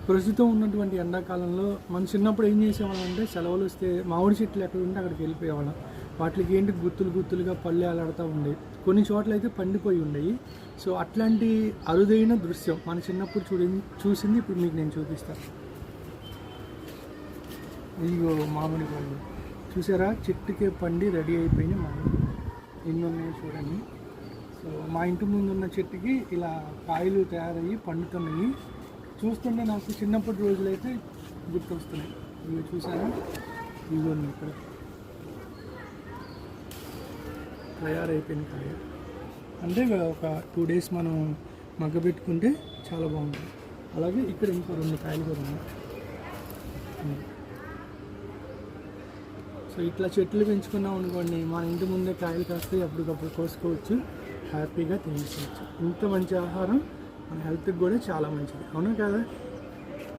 ప్రస్తుతం ఉన్నటువంటి ఎండాకాలంలో మన చిన్నప్పుడు ఏం చేసేవాళ్ళం అంటే సెలవులు వస్తే మామిడి చెట్లు ఎక్కడ ఉంటే అక్కడికి వెళ్ళిపోయేవాళ్ళం. వాటికి ఏంటి గుత్తులు గుత్తులుగా పళ్ళు ఏలాడుతూ ఉండేవి. కొన్ని చోట్ల అయితే పండిపోయి ఉండేవి. సో అట్లాంటి అరుదైన దృశ్యం మన చిన్నప్పుడు చూసింది ఇప్పుడు మీకు నేను చూపిస్తాను. ఇదిగో మామిడి పళ్ళు చూసారా, చెట్టుకే పండి రెడీ అయిపోయినాయి మామిడి. ఎన్ని ఉన్నాయి చూడండి. సో మా ఇంటి ముందు ఉన్న చెట్టుకి ఇలా కాయలు తయారయ్యి పండుతున్నాయి. చూస్తుంటే నాకు చిన్నప్పటి రోజులైతే గుర్తొస్తున్నాయి. ఇవి చూసారా, ఇదిగోండి ఇక్కడ తయారైపోయిన కాయ. అంటే ఒక 2 days మనం మగ్గబెట్టుకుంటే చాలా బాగుంటుంది. అలాగే ఇక్కడ ఇంకో 2 కాయలు కూడా ఉన్నాయి. సో ఇట్లా చెట్లు పెంచుకున్నాం అనుకోండి, మన ఇంటి ముందే కాయలు కాస్తే అప్పటికప్పుడు కోసుకోవచ్చు, హ్యాపీగా తినేసుకోవచ్చు. ఇంత మంచి ఆహారం మన హెల్త్కి కూడా చాలా మంచిది, అవునా కదా?